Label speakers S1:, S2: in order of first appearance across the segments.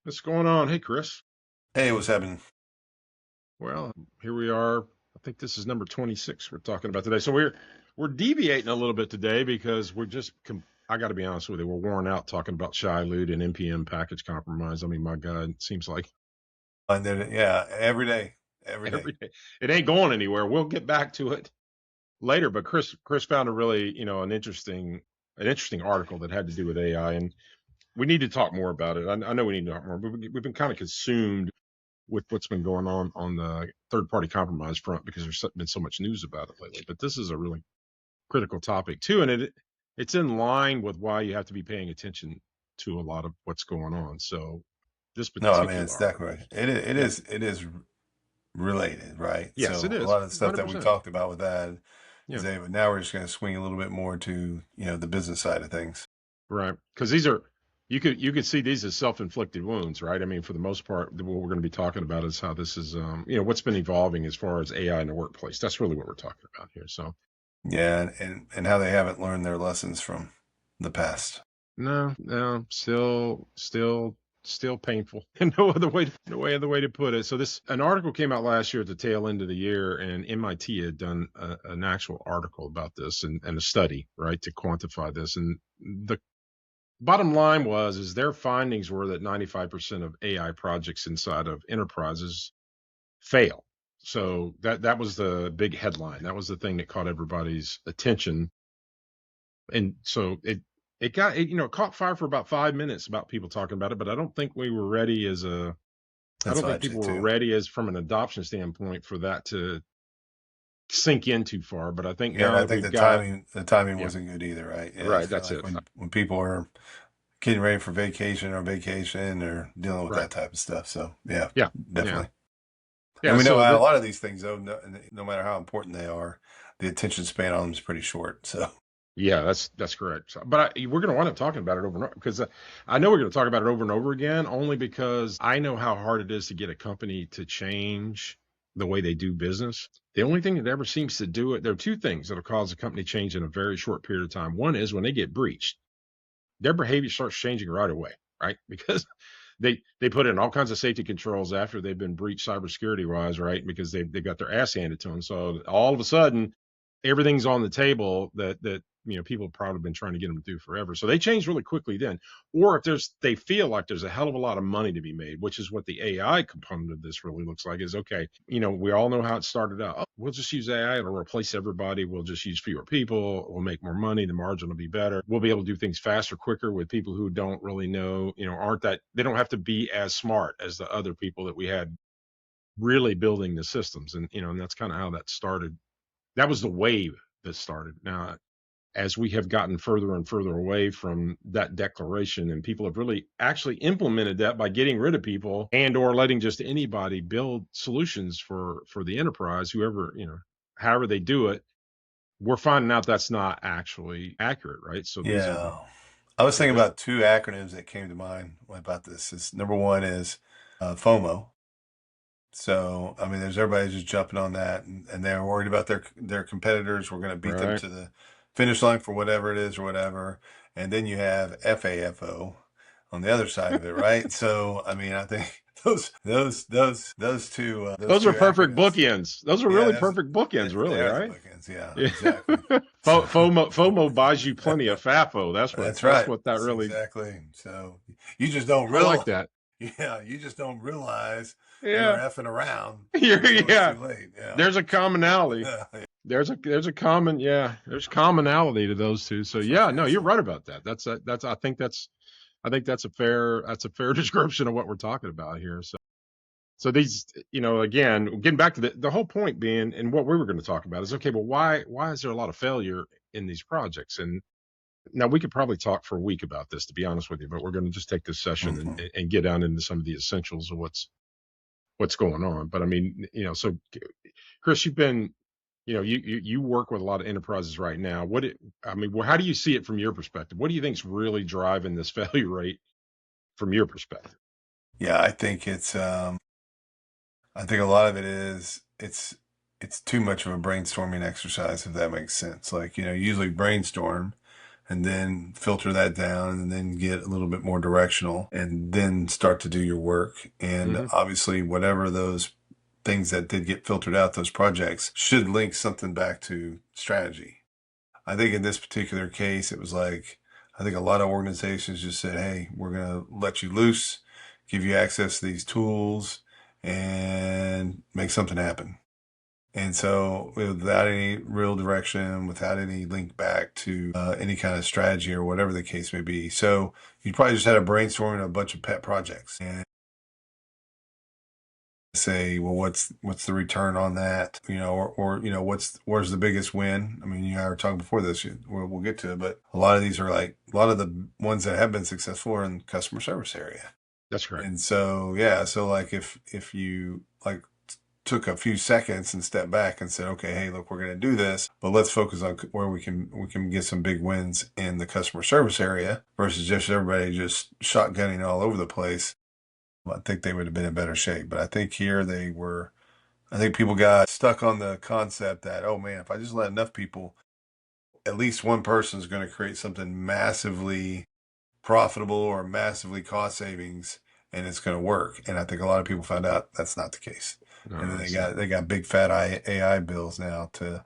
S1: What's going on? Hey, Chris.
S2: Hey, what's happening?
S1: Well, here we are. I think this is number 26 we're talking about today. So we're deviating a little bit today because I got to be honest with you, we're worn out talking about shy loot and NPM package compromise. I mean, my God, it seems like
S2: And then, yeah, every day, every day.
S1: every day it ain't going anywhere. We'll get back to it later, but Chris found a really, an interesting article that had to do with AI, and we need to talk more about it. I know we need to talk more, but we've been kind of consumed with what's been going on the third party compromise front because there's been so much news about it lately. But this is a really critical topic too, and it's in line with why you have to be paying attention to a lot of what's going on. So this
S2: No, I mean,
S1: particular
S2: it's definitely
S1: article,
S2: right. It
S1: yeah,
S2: is, it is related, right?
S1: yes, it
S2: So a
S1: is,
S2: lot of the stuff that we
S1: 100%,
S2: talked about with that
S1: yeah,
S2: is they, but now we're just going to swing a little bit more to, the business side of things.
S1: right, because these are. You could see these as self-inflicted wounds, right? I mean, for the most part, what we're going to be talking about is how this is, what's been evolving as far as AI in the workplace. That's really what we're talking about here. So,
S2: Yeah, and how they haven't learned their lessons from the past.
S1: no, no, still painful. And no other way to put it. So an article came out last year at the tail end of the year, and MIT had done an actual article about this and a study, right, to quantify this. And the bottom line is their findings were that 95% of AI projects inside of enterprises fail. So that was the big headline. That was the thing that caught everybody's attention, and so it caught fire for about 5 minutes about people talking about it, but I
S2: That's
S1: don't
S2: what
S1: think
S2: I'd say
S1: people were
S2: too.
S1: ready as from an adoption standpoint for that to sink in too far. But I think
S2: Yeah, and
S1: now
S2: I
S1: that
S2: think
S1: we've got,
S2: the timing
S1: yeah,
S2: wasn't good either, right? Yeah,
S1: right,
S2: so
S1: that's
S2: like
S1: it,
S2: when people are getting ready for vacation or vacation or dealing with
S1: right,
S2: that type of stuff. So yeah,
S1: yeah, yeah,
S2: definitely. And
S1: yeah.
S2: we know
S1: So
S2: how a
S1: that,
S2: lot of these things, though, no matter how important they are, the attention span on them is pretty short. So
S1: yeah, that's correct. So, but we're going to wind up talking about it over and over because I know we're going to talk about it over and over again, only because I know how hard it is to get a company to change the way they do business. The only thing that ever seems to do it, there are two things that'll cause a company change in a very short period of time. One is when they get breached, their behavior starts changing right away, right? Because they put in all kinds of safety controls after they've been breached cybersecurity wise, right? Because they got their ass handed to them. So all of a sudden, everything's on the table that people have probably been trying to get them to do forever. So they change really quickly then. Or if they feel like there's a hell of a lot of money to be made, which is what the AI component of this really looks like, is okay. We all know how it started out. Oh, we'll just use AI, it'll replace everybody. We'll just use fewer people. We'll make more money. The margin will be better. We'll be able to do things faster, quicker with people who don't really know, they don't have to be as smart as the other people that we had really building the systems. And that's kind of how that started. That was the wave that started. Now, as we have gotten further and further away from that declaration, and people have really actually implemented that by getting rid of people and or letting just anybody build solutions for the enterprise, whoever, however they do it, we're finding out that's not actually accurate, right? So these are,
S2: yeah, I was thinking
S1: there's
S2: about two acronyms that came to mind about this. Is number one is FOMO. So I mean, there's everybody just jumping on that, and they're worried about their competitors. We're going to beat them
S1: right.
S2: to the finish line for whatever it is or whatever. And then you have FAFO on the other side of it, right? So I mean, I think those
S1: Those are
S2: two
S1: perfect
S2: acronyms.
S1: bookends. Those are
S2: Yeah,
S1: really perfect bookends,
S2: they
S1: really,
S2: are the
S1: right?
S2: bookends. Yeah,
S1: Yeah.
S2: exactly. So
S1: FOMO buys you plenty of FAFO.
S2: that's
S1: That's
S2: right.
S1: what that
S2: That's
S1: really.
S2: exactly. So you just don't
S1: I like
S2: real,
S1: that.
S2: yeah, you just don't realize they were
S1: Yeah.
S2: effing around until it's
S1: Yeah.
S2: too late. Yeah.
S1: There's a commonality.
S2: Yeah,
S1: There's commonality to those two. So
S2: for
S1: yeah,
S2: sure.
S1: no, you're
S2: So
S1: right about that. I think that's a fair description of what we're talking about here. So these, again, getting back to the whole point being, and what we were going to talk about is, okay, but why is there a lot of failure in these projects? And now we could probably talk for a week about this, to be honest with you, but we're going to just take this session
S2: mhm.
S1: and get down into some of the essentials of what's going on. But I mean, so Chris, you work with a lot of enterprises right now. How do you see it from your perspective? What do you think is really driving this failure rate from your perspective?
S2: Yeah, I think a lot of it is it's too much of a brainstorming exercise, if that makes sense. Like, you usually brainstorm and then filter that down and then get a little bit more directional and then start to do your work. And obviously, whatever those things that did get filtered out, those projects should link something back to strategy. I think in this particular case, it was like, I think a lot of organizations just said, hey, we're going to let you loose, give you access to these tools, and make something happen. And so, without any real direction, without any link back to any kind of strategy or whatever the case may be. So, you probably just had a brainstorming a bunch of pet projects and say, well, what's the return on that? Or where's the biggest win? I mean, you and I were talking before this. We'll get to it, but a lot of these are like a lot of the ones that have been successful are in the customer service area.
S1: That's correct.
S2: And so, yeah, so like if you like took a few seconds and stepped back and said, okay, hey, look, we're going to do this, but let's focus on where we can get some big wins in the customer service area versus just everybody just shotgunning all over the place. I think they would have been in better shape. But I think here I think people got stuck on the concept that, oh man, if I just let enough people, at least one person is going to create something massively profitable or massively cost savings, and it's going to work. And I think a lot of people found out that's not the case.
S1: No,
S2: And then they got big fat AI bills now to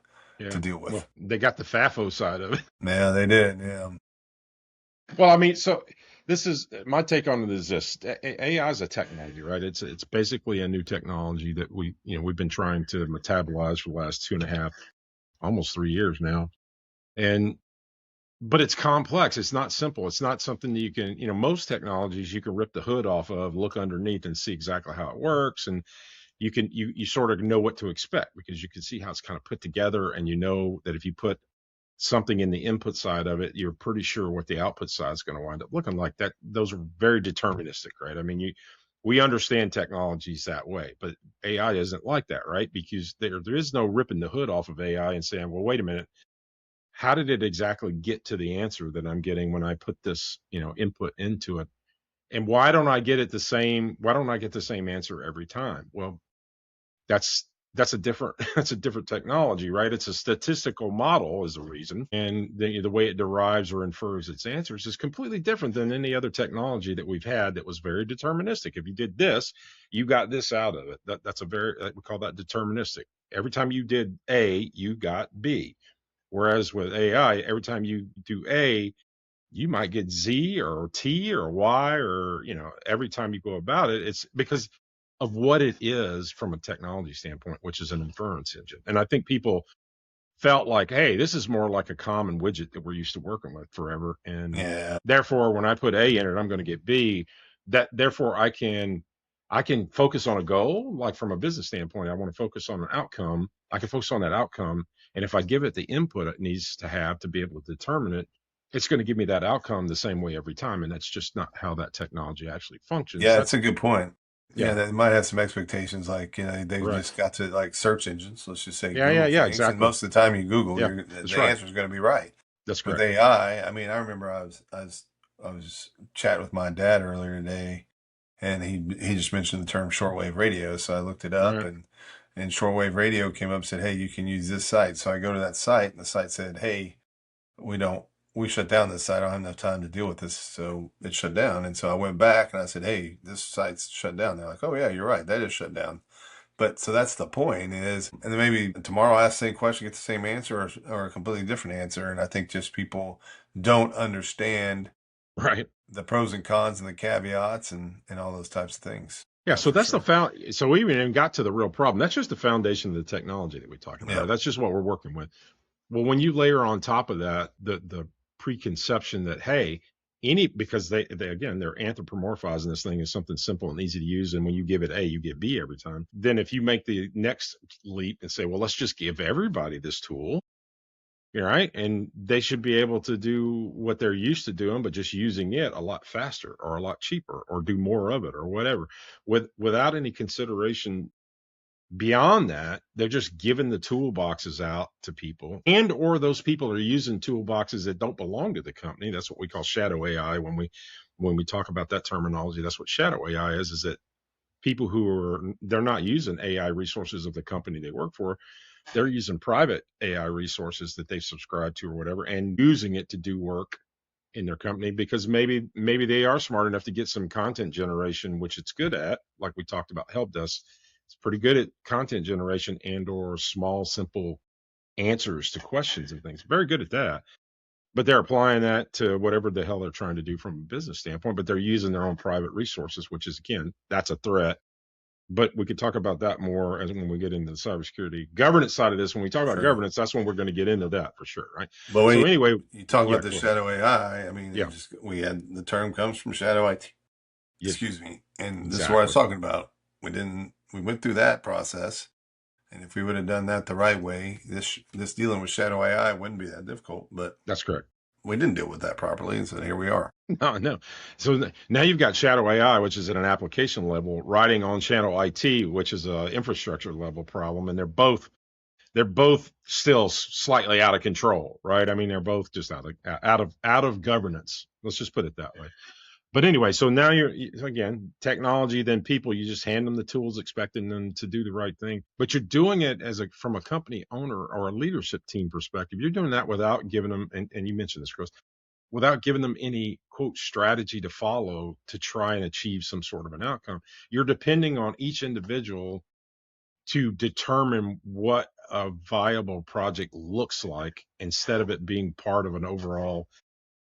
S2: deal with.
S1: Well, they got the FAFO side of it.
S2: Yeah, they did. Yeah.
S1: Well, I mean, so this is my take on it is this: AI is a technology, right? It's basically a new technology that we've been trying to metabolize for the last 2.5, almost 3 years now, but it's complex. It's not simple. It's not something that you can, most technologies you can rip the hood off of, look underneath, and see exactly how it works, and you sort of know what to expect because you can see how it's kind of put together, and you know that if you put something in the input side of it, you're pretty sure what the output side is going to wind up looking like. That those are very deterministic, right? I mean, we understand technologies that way, but AI isn't like that, right? Because there is no ripping the hood off of AI and saying, well, wait a minute, how did it exactly get to the answer that I'm getting when I put this, input into it? And why don't I get the same answer every time? Well, that's a different that's a different technology, right? It's a statistical model is the reason, and the way it derives or infers its answers is completely different than any other technology that we've had that was very deterministic. If you did this, you got this out of it. That's we call that deterministic. Every time you did A, you got B. Whereas with AI, every time you do A, you might get Z or T or Y, or every time you go about it, it's because of what it is from a technology standpoint, which is an inference engine. And I think people felt like, hey, this is more like a common widget that we're used to working with forever. And therefore, when I put A in it, I'm going to get B. Therefore I can focus on a goal. Like from a business standpoint, I want to focus on an outcome. I can focus on that outcome. And if I give it the input it needs to have to be able to determine it, it's going to give me that outcome the same way every time. And that's just not how that technology actually functions.
S2: Yeah, that's a good point.
S1: Yeah,
S2: they might have some expectations, like they
S1: right.
S2: just got to like search engines. Let's just say
S1: Yeah,
S2: Google things,
S1: exactly.
S2: and most of the time you Google,
S1: Yeah,
S2: the
S1: right.
S2: answer is going to be right.
S1: That's
S2: With
S1: correct.
S2: AI, I mean, I remember I was chatting with my dad earlier today, and he just mentioned the term shortwave radio, so I looked it up,
S1: Right.
S2: and shortwave radio came up and said, hey, you can use this site. So I go to that site, and the site said, hey, we shut down this site. I don't have enough time to deal with this. So it shut down. And so I went back and I said, hey, this site's shut down. They're like, oh yeah, you're right. That is shut down. But so that's the point is, and then maybe tomorrow I ask the same question, get the same answer or a completely different answer. And I think just people don't understand
S1: Right.
S2: the pros and cons and the caveats and all those types of things.
S1: Yeah. So that's so we even got to the real problem. That's just the foundation of the technology that we're talking about.
S2: Yeah.
S1: That's just what we're working with. Well, when you layer on top of that, the preconception that, hey, because they again, they're anthropomorphizing this thing as something simple and easy to use. And when you give it A, you get B every time. Then if you make the next leap and say, well, let's just give everybody this tool, right? And they should be able to do what they're used to doing, but just using it a lot faster or a lot cheaper or do more of it or whatever without any consideration beyond that. They're just giving the toolboxes out to people, and or those people are using toolboxes that don't belong to the company. That's what we call shadow AI when we talk about that terminology. That's what shadow AI is that people they're not using AI resources of the company they work for. They're using private AI resources that they subscribe to or whatever, and using it to do work in their company, because maybe they are smart enough to get some content generation, which it's good at. Like we talked about, help desk, it's pretty good at content generation and or small, simple answers to questions and things. Very good at that. But they're applying that to whatever the hell they're trying to do from a business standpoint, but they're using their own private resources, which is, again, that's a threat. But we could talk about that more as when we get into the cybersecurity governance side of this. When we talk about
S2: Sure.
S1: governance, that's when we're going to get into that for sure, right?
S2: But when
S1: So anyway,
S2: you talk
S1: yeah,
S2: about the shadow AI, I mean,
S1: yeah,
S2: we had the term comes from shadow IT.
S1: yeah,
S2: Excuse me. And this is what I was
S1: exactly.
S2: talking about. We went through that process. And if we would have done that the right way, this dealing with shadow AI wouldn't be that difficult. But
S1: That's correct.
S2: we didn't deal with that properly. And so here we are.
S1: No, no. So now you've got shadow AI, which is at an application level, riding on shadow IT, which is a infrastructure level problem, and they're both still slightly out of control, right? I mean, they're both just out of governance. Let's just put it that way. But anyway, so now again, technology, then people, you just hand them the tools expecting them to do the right thing. But you're doing it from a company owner or a leadership team perspective. You're doing that without giving them, and you mentioned this, Chris, without giving them any quote strategy to follow to try and achieve some sort of an outcome. You're depending on each individual to determine what a viable project looks like, instead of it being part of an overall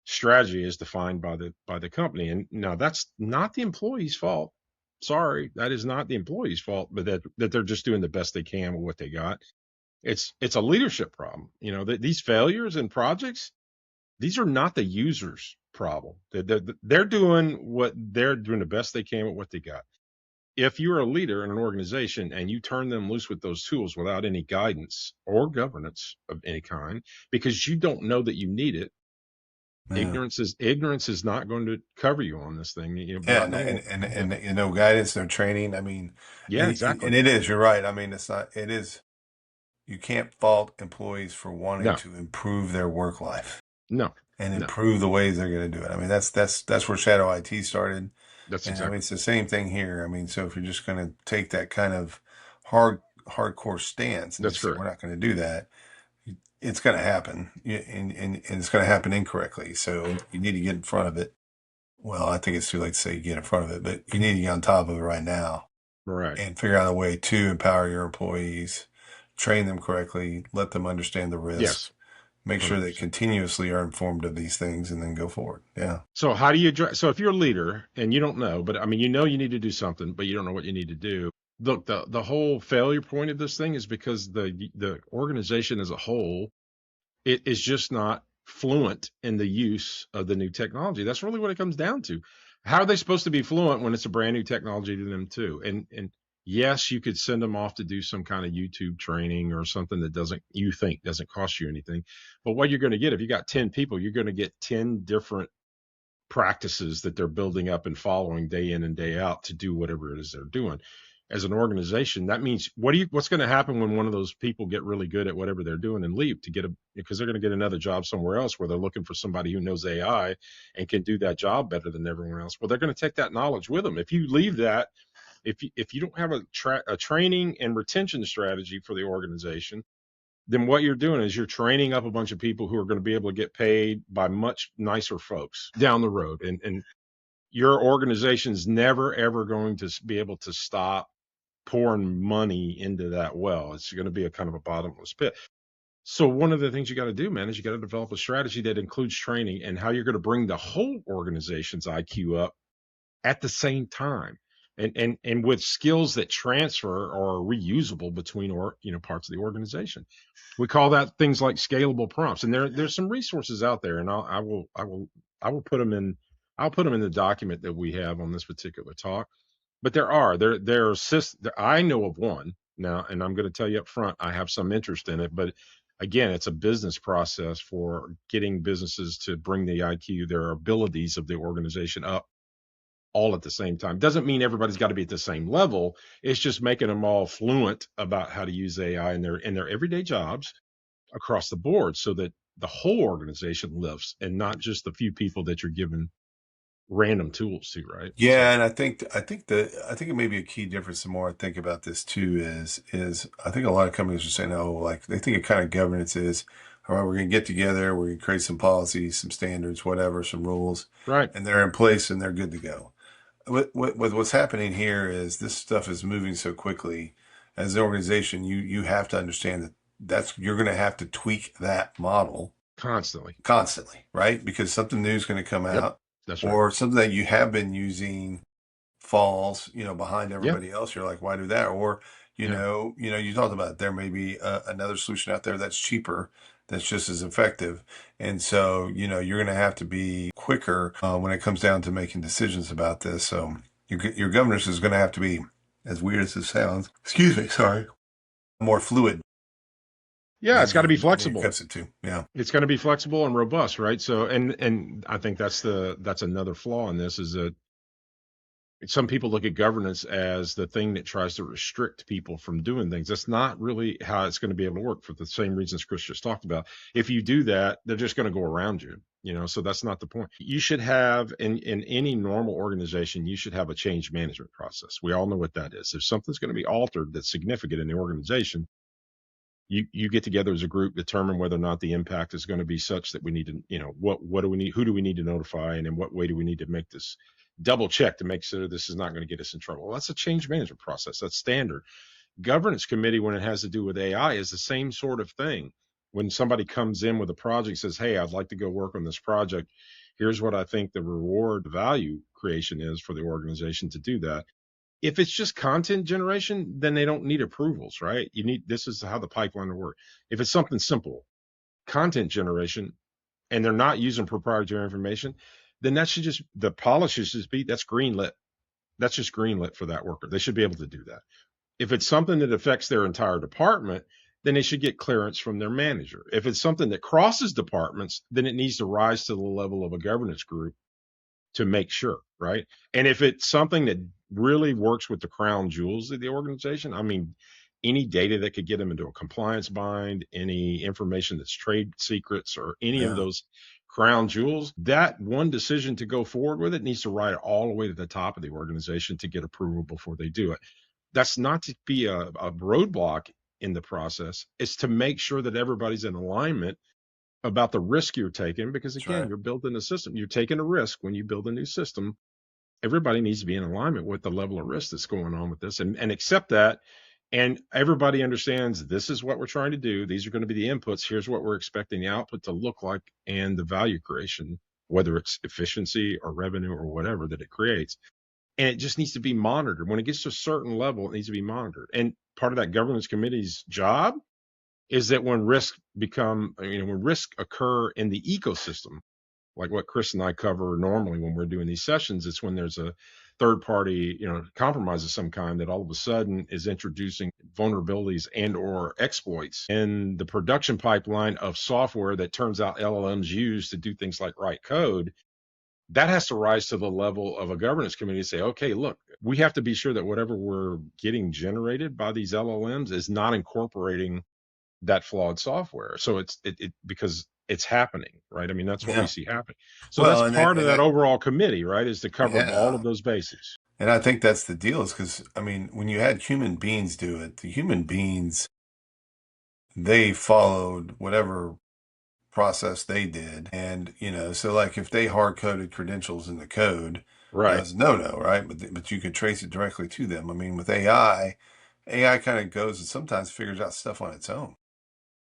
S1: strategy as defined by the company. And now that's not the employee's fault. Sorry, that is not the employee's fault, but that they're just doing the best they can with what they got. It's a leadership problem. These failures in projects, these are not the user's problem. They're doing the best they can with what they got. If you're a leader in an organization and you turn them loose with those tools without any guidance or governance of any kind, because you don't know that you need it,
S2: Yeah.
S1: ignorance is not going to cover you on this thing.
S2: Yeah.
S1: Not knowing. Yeah,
S2: And no guidance, no training. I mean,
S1: yeah, exactly.
S2: and it is, you're right. I mean, it is, you can't fault employees for wanting
S1: No,
S2: to improve their work life
S1: no,
S2: and
S1: no.
S2: improve the ways they're going to do it. I mean, that's where shadow IT started.
S1: That's
S2: And I mean,
S1: exactly
S2: it's the same thing here. I mean, so if you're just going to take that kind of hardcore stance and
S1: that's
S2: just say,
S1: correct.
S2: we're not going to do that, it's going to happen. And it's going to happen incorrectly. So you need to get in front of it. Well, I think it's too late to say get in front of it, but you need to get on top of it right now
S1: Right.
S2: and figure out a way to empower your employees, train them correctly, let them understand the risks,
S1: Yes.
S2: make sure they
S1: 100%.
S2: continuously are informed of these things, and then go forward. Yeah.
S1: So how do you address? So if you're a leader and you don't know, but I mean, you need to do something, but you don't know what you need to do. Look, the whole failure point of this thing is because the organization as a whole, it is just not fluent in the use of the new technology. That's really what it comes down to. How are they supposed to be fluent when it's a brand new technology to them too? And yes, you could send them off to do some kind of YouTube training or something that doesn't cost you anything. But what you're going to get, if you got 10 people, you're going to get 10 different practices that they're building up and following day in and day out to do whatever it is they're doing. As an organization, that means what's going to happen when one of those people get really good at whatever they're doing and leave because they're going to get another job somewhere else where they're looking for somebody who knows AI and can do that job better than everyone else. Well, they're going to take that knowledge with them. If you leave that, if you don't have a training and retention strategy for the organization, then what you're doing is you're training up a bunch of people who are going to be able to get paid by much nicer folks down the road. And your organization's never, ever going to be able to stop pouring money into that well. It's going to be a kind of a bottomless pit. So one of the things you got to do, man, is you got to develop a strategy that includes training and how you're going to bring the whole organization's IQ up at the same time, and with skills that transfer or are reusable between parts of the organization. We call that things like scalable prompts, and there's some resources out there, and I will put them in. I'll put them in the document that we have on this particular talk. But I know of one now, and I'm going to tell you up front, I have some interest in it, but again, it's a business process for getting businesses to bring the IQ, their abilities of the organization up all at the same time. Doesn't mean everybody's got to be at the same level. It's just making them all fluent about how to use AI in their everyday jobs across the board, so that the whole organization lifts and not just the few people that you're given random tools too, right? So
S2: Yeah, and I think it may be a key difference. The more I think about this too, is I think a lot of companies are saying, oh, like they think of kind of governance is, all right, we're going to get together, we're going to create some policies, some standards, whatever, some rules,
S1: right,
S2: and they're in place and they're good to go. What's happening here is this stuff is moving so quickly. As an organization, you have to understand that you're going to have to tweak that model
S1: constantly.
S2: constantly, right? Because something new is going to come
S1: Yep,
S2: out,
S1: that's right.
S2: or something that you have been using falls, behind
S1: Yeah,
S2: everybody else. You're like, why do that? Or,
S1: yeah.
S2: you talked about it. There may be another solution out there that's cheaper, that's just as effective. And so, you're going to have to be quicker when it comes down to making decisions about this. So your governance is going to have to be, as weird as it sounds, excuse me, sorry, more fluid
S1: Yeah, it's got to be
S2: than your
S1: flexible.
S2: cuts it to. Yeah.
S1: It's going to be flexible and robust, right? So, and I think that's another flaw in this is that some people look at governance as the thing that tries to restrict people from doing things. That's not really how it's going to be able to work for the same reasons Chris just talked about. If you do that, they're just going to go around you, so that's not the point. You should have in any normal organization, you should have a change management process. We all know what that is. If something's going to be altered that's significant in the organization, you get together as a group, determine whether or not the impact is going to be such that we need to, what do we need, who do we need to notify, and in what way do we need to make this double check to make sure this is not going to get us in trouble. Well, that's a change management process. That's standard. Governance committee, when it has to do with AI, is the same sort of thing. When somebody comes in with a project, says, hey, I'd like to go work on this project. Here's what I think the reward value creation is for the organization to do that. If it's just content generation, then they don't need approvals, right? This is how the pipeline will work. If it's something simple, content generation, and they're not using proprietary information, then the polish should just be that's greenlit. That's just greenlit for that worker. They should be able to do that. If it's something that affects their entire department, then they should get clearance from their manager. If it's something that crosses departments, then it needs to rise to the level of a governance group to make sure, right? And if it's something that really works with the crown jewels of the organization, I mean, any data that could get them into a compliance bind, any information that's trade secrets, or any of
S2: Yeah.
S1: those crown jewels, that one decision to go forward with it needs to ride all the way to the top of the organization to get approval before they do it. That's not to be a roadblock in the process. It's to make sure that everybody's in alignment about the risk you're taking, because
S2: That's
S1: again,
S2: right.
S1: you're building a system. You're taking a risk when you build a new system. Everybody needs to be in alignment with the level of risk that's going on with this, and accept that. And everybody understands this is what we're trying to do. These are going to be the inputs. Here's what we're expecting the output to look like, and the value creation, whether it's efficiency or revenue or whatever that it creates. And it just needs to be monitored. When it gets to a certain level, it needs to be monitored. And part of that governance committee's job is that when risks occur in the ecosystem, like what Chris and I cover normally when we're doing these sessions, it's when there's a third party, compromise of some kind that all of a sudden is introducing vulnerabilities and or exploits in the production pipeline of software that turns out LLMs use to do things like write code. That has to rise to the level of a governance committee to say, okay, look, we have to be sure that whatever we're getting generated by these LLMs is not incorporating that flawed software. So because it's happening, right? I mean, that's what we
S2: Yeah.
S1: see happening. So that's
S2: Well,
S1: part of that overall committee, right? Is to cover all
S2: yeah.
S1: of those bases.
S2: And I think that's the deal is because, I mean, when you had human beings do it, the human beings, they followed whatever process they did. And, so like if they hard coded credentials in the code, that
S1: Right.
S2: was a no-no, right? But you could trace it directly to them. I mean, with AI kind of goes and sometimes figures out stuff on its own.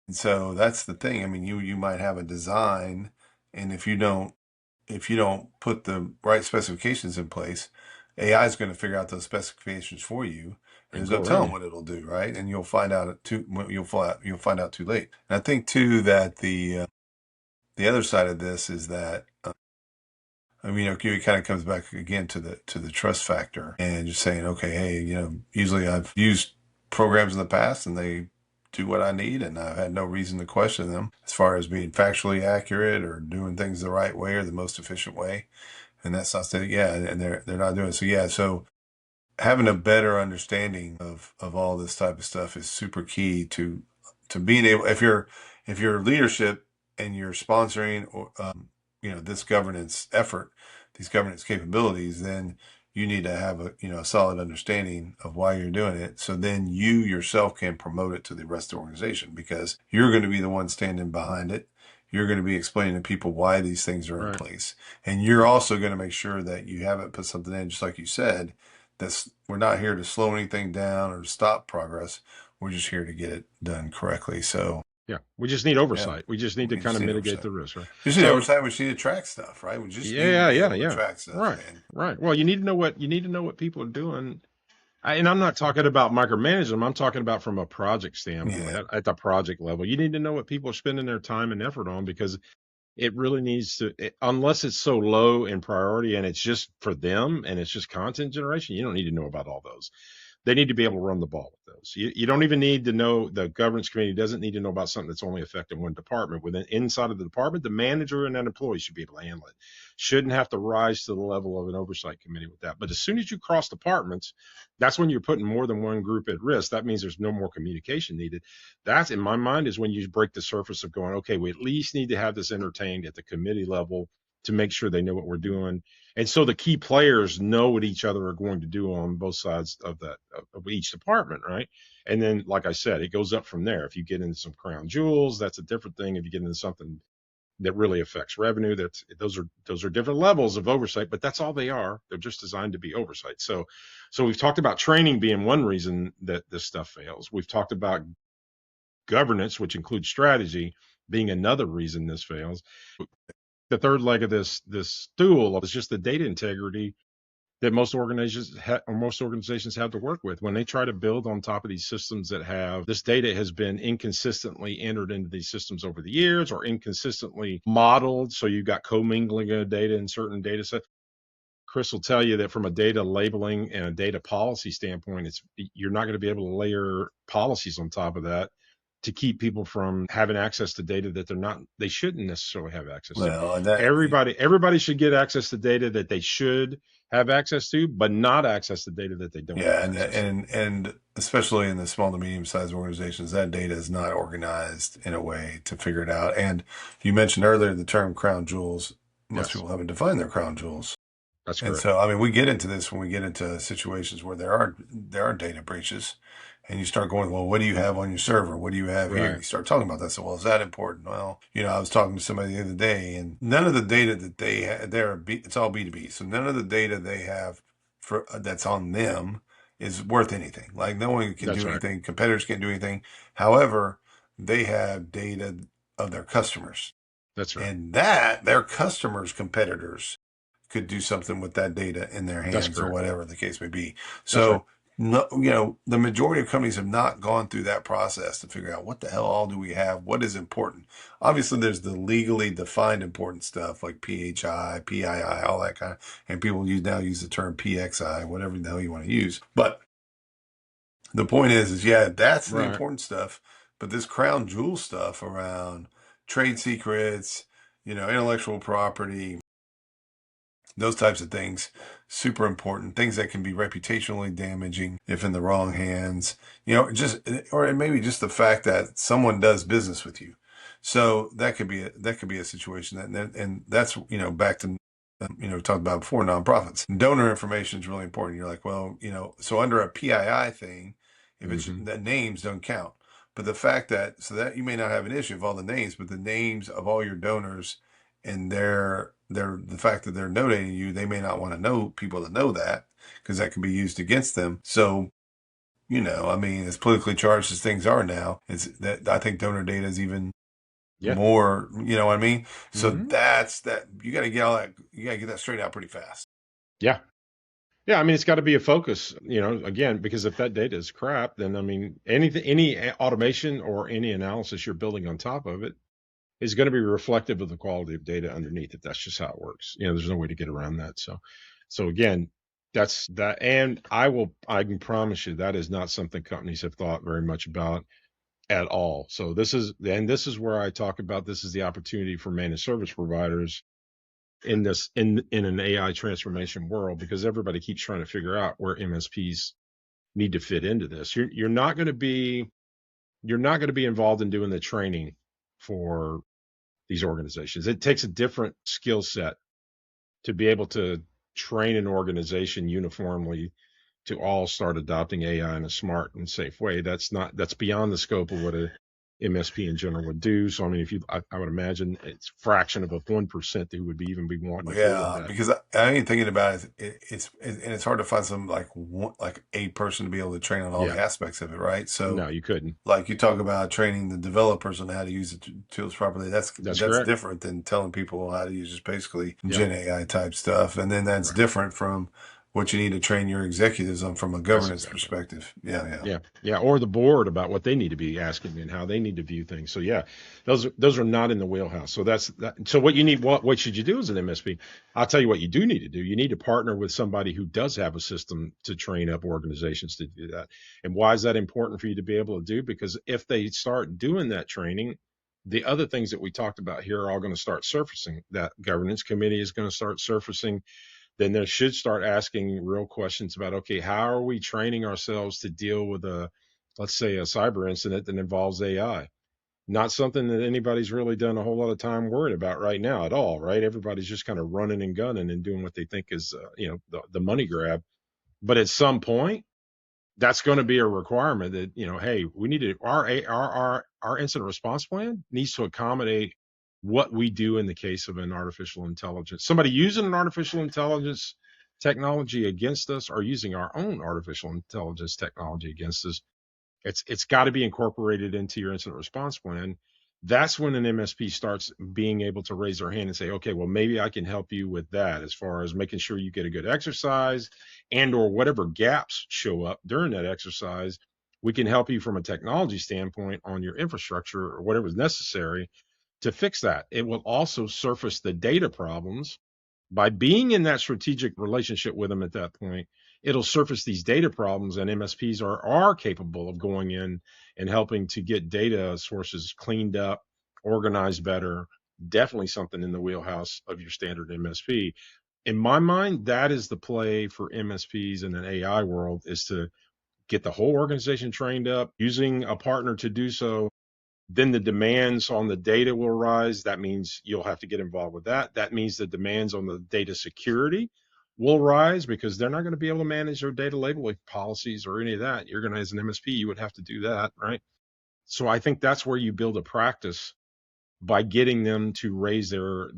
S2: And so that's the thing. I mean, you might have a design, and if you don't put the right specifications in place, AI is going to figure out those specifications for you, and
S1: And
S2: it's
S1: go
S2: going to tell
S1: around
S2: them
S1: you.
S2: what it'll do, right? And you'll find out too late. And I think too that the other side of this is that I mean, it kind of comes back again to the trust factor and just saying, okay, hey, usually I've used programs in the past and they do what I need, and I've had no reason to question them as far as being factually accurate or doing things the right way or the most efficient way. And that's not saying, yeah, and they're not doing it. So yeah, so having a better understanding of all this type of stuff is super key to being able, if you're leadership and you're sponsoring or this governance effort, these governance capabilities, then you need to have a solid understanding of why you're doing it. So then you yourself can promote it to the rest of the organization, because you're going to be the one standing behind it. You're going to be explaining to people why these things are in
S1: Right.
S2: place. And you're also going to make sure that you haven't put something in, just like you said, we're not here to slow anything down or stop progress. We're just here to get it done correctly. So
S1: Yeah. We just need
S2: yeah,
S1: oversight. We just need to
S2: we
S1: kind
S2: just
S1: of
S2: need
S1: mitigate
S2: oversight.
S1: the risk, right?
S2: We just need
S1: So
S2: oversight. We just need to track stuff, right? We just need to
S1: yeah,
S2: be
S1: yeah,
S2: able to
S1: yeah.
S2: track stuff.
S1: Right.
S2: And
S1: Right. Well, you need to know what people are doing. And I'm not talking about micromanaging them. I'm talking about from a project standpoint,
S2: yeah,
S1: at the project level. You need to know what people are spending their time and effort on, because it really needs to, unless it's so low in priority and it's just for them and it's just content generation, you don't need to know about all those. They need to be able to run the ball with those. You don't even need to know, the governance committee doesn't need to know about something that's only affecting one department. Within inside of the department, the manager and that employee should be able to handle it. Shouldn't have to rise to the level of an oversight committee with that. But as soon as you cross departments, that's when you're putting more than one group at risk. That means there's no more communication needed. That's, in my mind, is when you break the surface of going, okay, we at least need to have this entertained at the committee level to make sure they know what we're doing. And so the key players know what each other are going to do on both sides of that, of each department, right? And then, like I said, it goes up from there. If you get into some crown jewels, that's a different thing. If you get into something that really affects revenue, those are different levels of oversight, but that's all they are. They're just designed to be oversight. So we've talked about training being one reason that this stuff fails. We've talked about governance, which includes strategy, being another reason this fails. The third leg of this stool is just the data integrity that most organizations have to work with when they try to build on top of these systems that have this data has been inconsistently entered into these systems over the years, or inconsistently modeled. So you've got commingling of data in certain data sets. Chris will tell you that from a data labeling and a data policy standpoint, you're not going to be able to layer policies on top of that to keep people from having access to data that they shouldn't necessarily have access to.
S2: well, and that,
S1: Everybody should get access to data that they should have access to, but not access to data that they don't have
S2: yeah,
S1: access to.
S2: and especially in the small to medium sized organizations, that data is not organized in a way to figure it out. And you mentioned earlier the term crown jewels. Most
S1: Yes,
S2: people haven't defined their crown jewels.
S1: that's
S2: And
S1: correct.
S2: so, I mean, we get into this when we get into situations where there are data breaches, and you start going, well, what do you have on your server? What do you have here?
S1: Right.
S2: You start talking about that. So, well, is that important? Well, I was talking to somebody the other day, and none of the data that they have, it's all B2B. So none of the data they have that's on them is worth anything. Like no one can
S1: That's
S2: do
S1: right.
S2: anything. Competitors can't do anything. However, they have data of their customers,
S1: That's right.
S2: and that their customers' competitors could do something with that data in their
S1: That's
S2: hands or
S1: correct.
S2: whatever the case may be.
S1: That's right.
S2: So, no, the majority of companies have not gone through that process to figure out what the hell all do we have, what is important. Obviously, there's the legally defined important stuff like PHI, PII, all that kind of, and people now use the term PXI, whatever the hell you want to use. But the point is yeah, that's the
S1: Right.
S2: important stuff. But this crown jewel stuff around trade secrets, intellectual property, those types of things, super important. Things that can be reputationally damaging if in the wrong hands. Or maybe just the fact that someone does business with you. So that could be a situation and that's back to talked about before, nonprofits. Donor information is really important. You're like, well, so under a PII thing, if it's
S1: Mm-hmm.
S2: that names don't count. But the fact that you may not have an issue of all the names, but the names of all your donors and the fact that they're donating you, they may not want to know people to know that because that can be used against them. So, I mean, as politically charged as things are now, it's that I think donor data is even
S1: Yeah.
S2: more, you know what I mean? So
S1: Mm-hmm.
S2: that's that you got to get all that, you got to get that straight out pretty fast.
S1: Yeah. Yeah, I mean, it's got to be a focus, again, because if that data is crap, then I mean, any automation or any analysis you're building on top of it is going to be reflective of the quality of data underneath it. That's just how it works. There's no way to get around that. So again, that's that. And I can promise you that is not something companies have thought very much about at all. So this is where I talk about this is the opportunity for managed service providers in an AI transformation world, because everybody keeps trying to figure out where MSPs need to fit into this. You're not going to be involved in doing the training for these organizations. It takes a different skill set to be able to train an organization uniformly to all start adopting AI in a smart and safe way. That's beyond the scope of what a MSP in general would do. So I mean, if you, I would imagine it's a fraction of a 1% who would be even be wanting to forward
S2: Yeah,
S1: that.
S2: because I ain't thinking about it. And it's hard to find some like a person to be able to train on all
S1: Yeah,
S2: the aspects of it, right? So
S1: no, you couldn't.
S2: like you talk about training the developers on how to use the tools properly.
S1: That's
S2: That's
S1: correct.
S2: different than telling people how to use just basically
S1: Yep.
S2: Gen AI type stuff. And then that's
S1: Right.
S2: different from what you need to train your executives on from a
S1: That's
S2: governance
S1: exactly right.
S2: perspective. Yeah, yeah.
S1: Yeah, yeah, or the board about what they need to be asking and how they need to view things. So yeah, those are not in the wheelhouse. So that's that. So what you need, what should you do as an MSP? I'll tell you what you do need to do. You need to partner with somebody who does have a system to train up organizations to do that. And why is that important for you to be able to do? Because if they start doing that training, the other things that we talked about here are all going to start surfacing. That governance committee is going to start surfacing. Then there should start asking real questions about, okay, how are we training ourselves to deal with let's say a cyber incident that involves AI? Not something that anybody's really done a whole lot of time worrying about right now at all, right? Everybody's just kind of running and gunning and doing what they think is, the money grab. But at some point, that's going to be a requirement that, hey, we need to, our incident response plan needs to accommodate what we do in the case of an artificial intelligence, somebody using an artificial intelligence technology against us, or using our own artificial intelligence technology against us. It's got to be incorporated into your incident response plan. That's when an MSP starts being able to raise their hand and say, okay, well, maybe I can help you with that, as far as making sure you get a good exercise, and or whatever gaps show up during that exercise, we can help you from a technology standpoint on your infrastructure or whatever is necessary to fix that. It will also surface the data problems by being in that strategic relationship with them at that point. It'll surface these data problems, and MSPs are capable of going in and helping to get data sources cleaned up, organized better. Definitely something in the wheelhouse of your standard MSP. In my mind, that is the play for MSPs in an AI world, is to get the whole organization trained up using a partner to do so. Then the demands on the data will rise. That means you'll have to get involved with that. That means the demands on the data security will rise, because they're not going to be able to manage their data labeling policies or any of that. You're going to, as an MSP, you would have to do that, right? So I think that's where you build a practice, by getting them to raise their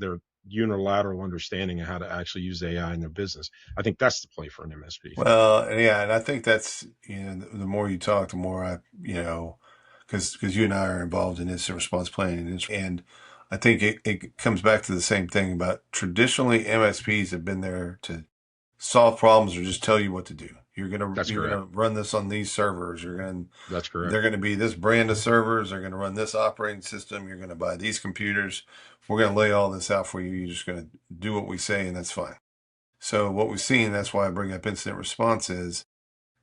S1: unilateral understanding of how to actually use AI in their business. I think that's the play for an MSP.
S2: Well, yeah, and I think that's, the more you talk, the more because you and I are involved in incident response planning, and I think it comes back to the same thing about traditionally MSPs have been there to solve problems or just tell you what to do.
S1: That's
S2: You're
S1: correct.
S2: gonna run this on these servers.
S1: That's correct.
S2: They're gonna be this brand of servers. They're gonna run this operating system. You're gonna buy these computers. We're gonna lay all this out for you. You're just gonna do what we say, and that's fine. So what we've seen, that's why I bring up incident response, is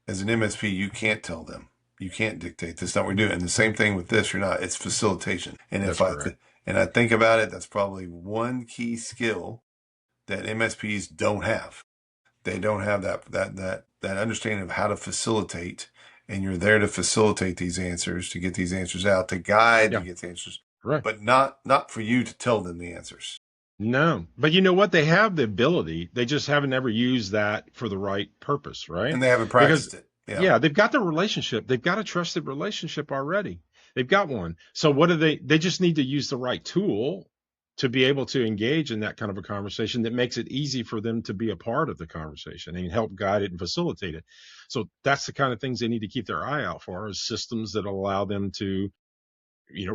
S2: as an MSP, you can't tell them. You can't dictate this. Not what we do. And the same thing with this, you're not. It's facilitation. And
S1: That's correct.
S2: and I think about it, that's probably one key skill that MSPs don't have. They don't have that understanding of how to facilitate. And you're there to facilitate these answers, to get these answers out, to guide, to
S1: Yeah.
S2: get the answers,
S1: Right.
S2: but not for you to tell them the answers.
S1: No, but you know what? They have the ability. They just haven't ever used that for the right purpose, right?
S2: And they haven't
S1: Because,
S2: practiced it. Yeah.
S1: yeah, they've got the relationship. They've got a trusted relationship already. They've got one. So what do they just need to use the right tool to be able to engage in that kind of a conversation that makes it easy for them to be a part of the conversation and help guide it and facilitate it. So that's the kind of things they need to keep their eye out for, is systems that allow them to,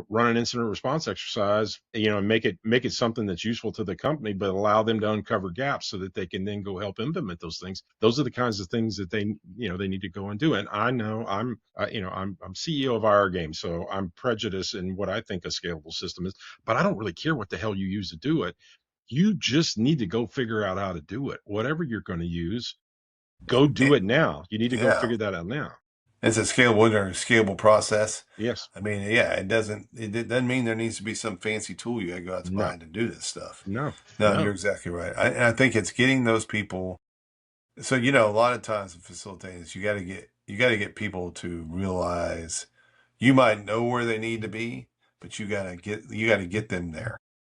S1: run an incident response exercise, and make it something that's useful to the company, but allow them to uncover gaps so that they can then go help implement those things. Those are the kinds of things that they need to go and do. And I know I'm CEO of our game, so I'm prejudiced in what I think a scalable system is, but I don't really care what the hell you use to do it. You just need to go figure out how to do it. Whatever you're going to use, go do
S2: It,
S1: it now. You need to go
S2: yeah.
S1: figure that out now.
S2: It's a scalable process.
S1: Yes.
S2: I mean, yeah, it doesn't mean there needs to be some fancy tool you got to go out to
S1: No.
S2: buy to do this stuff.
S1: No.
S2: No, you're
S1: No.
S2: exactly right. And I think it's getting those people. So, a lot of times in facilitating this, you got to get people to realize you might know where they need to be, but you got to get them there.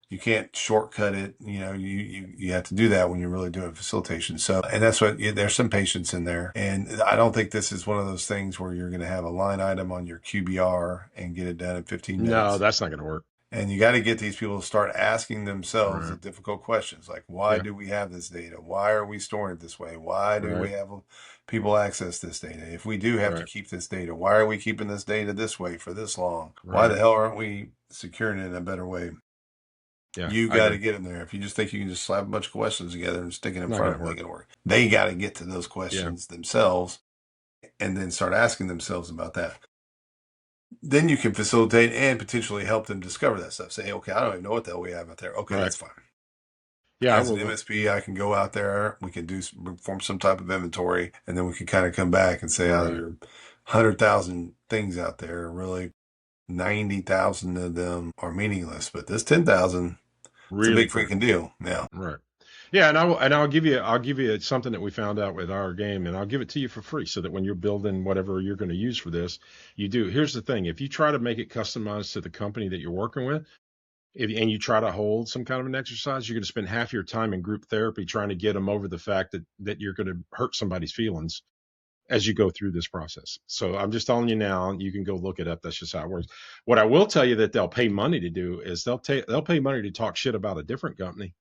S2: You can't shortcut it. You have to do that when you're really doing facilitation. So, and that's what, there's some patience in there. And I don't think this is one of those things where you're going to have a line item on your QBR and get it done in 15 minutes.
S1: No, that's not going to work.
S2: And you got to get these people to start asking themselves the
S1: Right.
S2: difficult questions, like, why
S1: Yeah.
S2: do we have this data? Why are we storing it this way? Why do we
S1: Right.
S2: have people access this data? If we do have to
S1: Right.
S2: keep this data, why are we keeping this data this way for this long? Why the
S1: Right.
S2: hell aren't we securing it in a better way?
S1: Yeah,
S2: You
S1: I
S2: got to
S1: agree.
S2: get them there. If you just think you can just slap a bunch of questions together and stick it in
S1: Not
S2: front
S1: going
S2: of
S1: to
S2: them, it
S1: work.
S2: ain't going to work. They got to get to those
S1: Yeah.
S2: questions themselves and then start asking themselves about that. Then you can facilitate and potentially help them discover that stuff. Say, okay, I don't even know what the hell we have out there. Okay,
S1: Right.
S2: that's fine.
S1: Yeah.
S2: As an
S1: Well,
S2: MSP, I can go out there, we can perform some type of inventory, and then we can kind of come back and say, oh,
S1: right.
S2: you're 100,000 things out there. Really, 90,000 of them are meaningless, but this 10,000, it's a
S1: Really
S2: big
S1: critical.
S2: freaking deal. Yeah.
S1: Right. Yeah, I'll give you something that we found out with our game, and I'll give it to you for free so that when you're building whatever you're going to use for this, you do. Here's the thing: if you try to make it customized to the company that you're working with, and you try to hold some kind of an exercise, you're going to spend half your time in group therapy trying to get them over the fact that you're going to hurt somebody's feelings as you go through this process. So I'm just telling you now, you can go look it up. That's just how it works. What I will tell you that they'll pay money to do is they'll pay money to talk shit about a different company.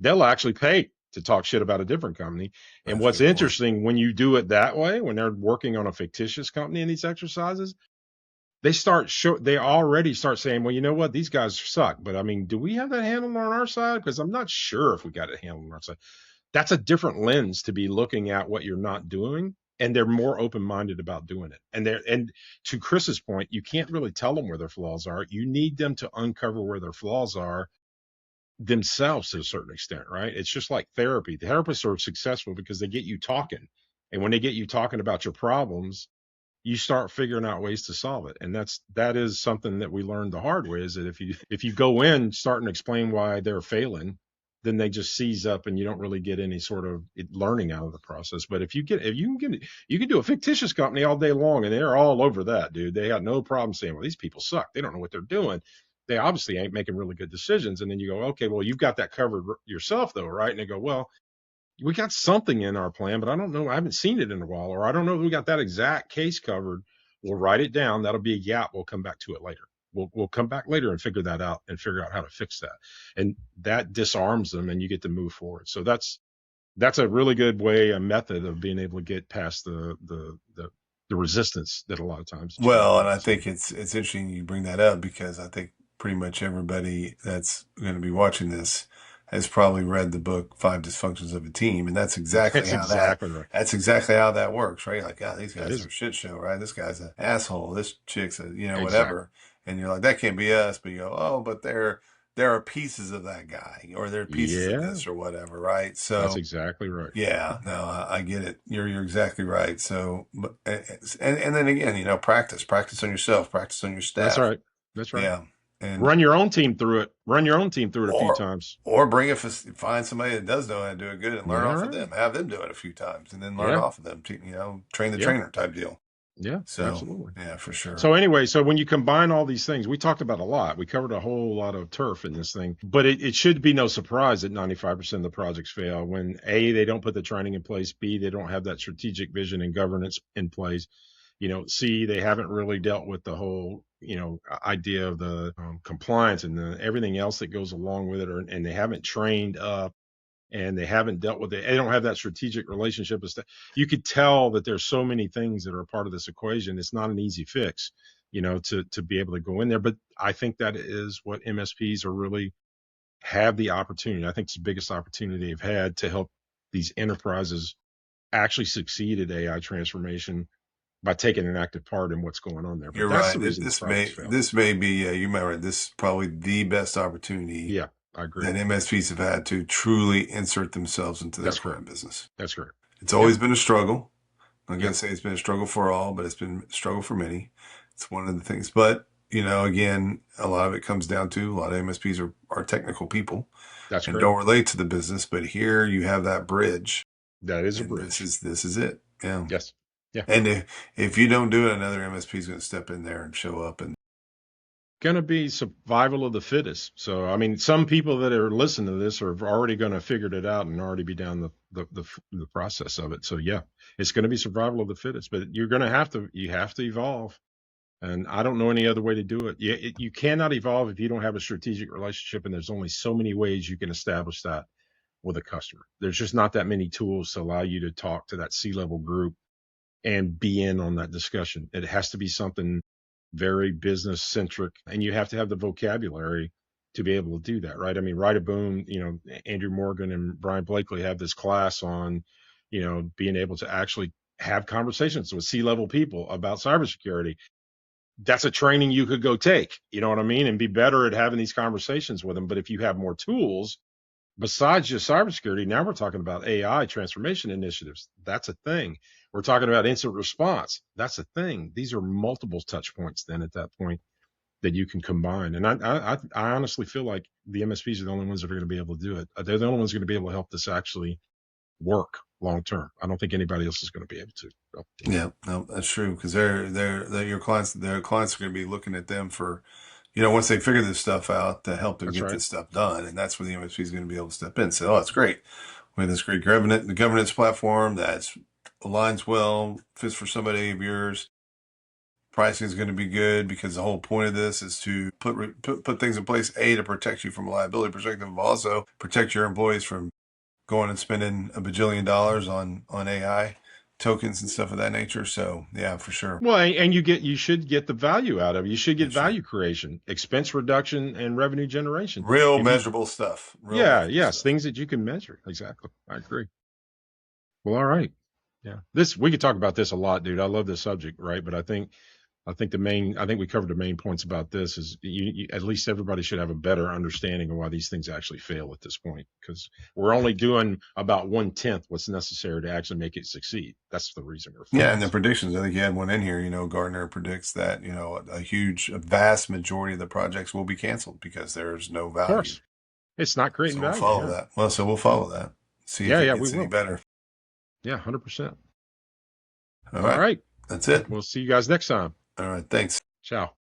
S1: They'll actually pay to talk shit about a different company. And
S2: That's a
S1: what's
S2: good point.
S1: interesting, when you do it that way, when they're working on a fictitious company in these exercises, they already start saying, well, you know what, these guys suck. But I mean, do we have that handled on our side? Because I'm not sure if we got it handled on our side. That's a different lens to be looking at what you're not doing. And they're more open-minded about doing it. And to Chris's point, you can't really tell them where their flaws are. You need them to uncover where their flaws are themselves to a certain extent, right? It's just like therapy. The therapists are successful because they get you talking. And when they get you talking about your problems, you start figuring out ways to solve it. And that is something that we learned the hard way, is that if you go in starting to explain why they're failing, then they just seize up and you don't really get any sort of learning out of the process. But if you can do a fictitious company all day long and they're all over that, dude. They got no problem saying, well, these people suck. They don't know what they're doing. They obviously ain't making really good decisions. And then you go, okay, well, you've got that covered yourself though, right? And they go, well, we got something in our plan, but I don't know. I haven't seen it in a while, or I don't know if we got that exact case covered. We'll write it down. That'll be a gap. We'll come back to it later. We'll come back later and figure that out and figure out how to fix that. And that disarms them and you get to move forward. So that's a really good way, a method of being able to get past the resistance that a lot of times that you got to
S2: Well, and
S1: get.
S2: I
S1: So
S2: think it's interesting you bring that up because I think pretty much everybody that's going to be watching this has probably read the book Five Dysfunctions of a Team, and
S1: that's exactly right.
S2: that's exactly how that works, right? Like, God, these
S1: That
S2: guys are
S1: is
S2: a shit show, right? This guy's an asshole. This chick's a,
S1: exactly.
S2: whatever, and you're like, that can't be us, but you go, oh, but there are pieces of that guy, or there are pieces of
S1: Yeah,
S2: this, or whatever, right?
S1: that's
S2: So.
S1: exactly right.
S2: Yeah, no, I get it. You're exactly right. So, but and then again, practice on yourself, practice on your
S1: That's
S2: staff.
S1: right. That's right.
S2: Yeah, and
S1: Run your own team through it. Run your own team through it a few
S2: or
S1: times.
S2: bring find somebody that does know how to do it good and learn
S1: Yeah,
S2: off of
S1: right.
S2: them. Have them do it a few times, and then learn
S1: Yeah,
S2: off of them. Train the
S1: yeah,
S2: trainer type deal.
S1: yeah,
S2: So,
S1: absolutely.
S2: yeah, for sure.
S1: So anyway, so when you combine all these things, we talked about a lot. We covered a whole lot of turf in this thing, but it should be no surprise that 95% of the projects fail when A, they don't put the training in place, B, they don't have that strategic vision and governance in place. C, they haven't really dealt with the whole, idea of the compliance and everything else that goes along with it, and they haven't trained up and they haven't dealt with it. They don't have that strategic relationship. You could tell that there's so many things that are a part of this equation. It's not an easy fix, to be able to go in there. But I think that is what MSPs are really have the opportunity. I think it's the biggest opportunity they've had to help these enterprises actually succeed at AI transformation by taking an active part in what's going on there. But
S2: You're
S1: that's
S2: right.
S1: the reason the projects fail.
S2: This may be you might right. This is probably the best opportunity
S1: Yeah, I agree.
S2: that MSPs have had to truly insert themselves into their
S1: That's correct.
S2: current business.
S1: That's correct.
S2: It's
S1: Yeah.
S2: always been a struggle. I'm going
S1: Yeah.
S2: to say it's been a struggle for all, but it's been a struggle for many. It's one of the things. But, again, a lot of it comes down to a lot of MSPs are technical people
S1: That's
S2: and
S1: correct.
S2: don't relate to the business. But here you have that bridge,
S1: That is a
S2: and
S1: bridge.
S2: this is it. Yeah.
S1: Yes. Yeah.
S2: And if you don't do it, another MSP is going to step in there and show up and
S1: going to be survival of the fittest. So, I mean, some people that are listening to this are already going to figured it out and already be down the process of it. So, yeah, it's going to be survival of the fittest. But you're going to have to evolve. And I don't know any other way to do it. You cannot evolve if you don't have a strategic relationship. And there's only so many ways you can establish that with a customer. There's just not that many tools to allow you to talk to that C-level group and be in on that discussion. It has to be something very business centric, and you have to have the vocabulary to be able to do that, right? I mean, Rita Boone, Andrew Morgan and Brian Blakely have this class on, being able to actually have conversations with C-level people about cybersecurity. That's a training you could go take, you know what I mean? And be better at having these conversations with them. But if you have more tools besides just cybersecurity, now we're talking about AI transformation initiatives. That's a thing. We're talking about instant response. That's a thing. These are multiple touch points then at that point that you can combine. And I honestly feel like the MSPs are the only ones that are going to be able to do it. They're the only ones going to be able to help this actually work long term. I don't think anybody else is going to be able to. So.
S2: Yeah, no, that's true, because they're your clients. Their clients are going to be looking at them for, once they figure this stuff out, to help them
S1: That's
S2: get
S1: right.
S2: this stuff done. And that's where the MSP is going to be able to step in and say, oh, that's great. We have this great governance platform that aligns well, fits for somebody of yours. Pricing is going to be good, because the whole point of this is to put things in place, to protect you from a liability perspective, but also protect your employees from going and spending $1 bajillion on AI tokens and stuff of that nature. So yeah, for sure.
S1: Well, and you should get the value out of it. You should get value creation, expense reduction, and revenue generation.
S2: Real measurable stuff.
S1: Things that you can measure. Exactly. I agree. Well, all right. Yeah. We could talk about this a lot, dude. I love this subject, right? But I think we covered the main points about this is at least everybody should have a better understanding of why these things actually fail at this point, because we're only doing about 1/10 what's necessary to actually make it succeed. That's the reason we're failing.
S2: Yeah, and the predictions, I think you had one in here, Gartner predicts that, a vast majority of the projects will be canceled because there's no value.
S1: Of course. It's not creating value.
S2: We'll follow that. Well, so we'll follow that. See if it gets any better.
S1: Yeah, 100%.
S2: All right.
S1: All right.
S2: That's it.
S1: We'll see you guys next time.
S2: All right. Thanks.
S1: Ciao.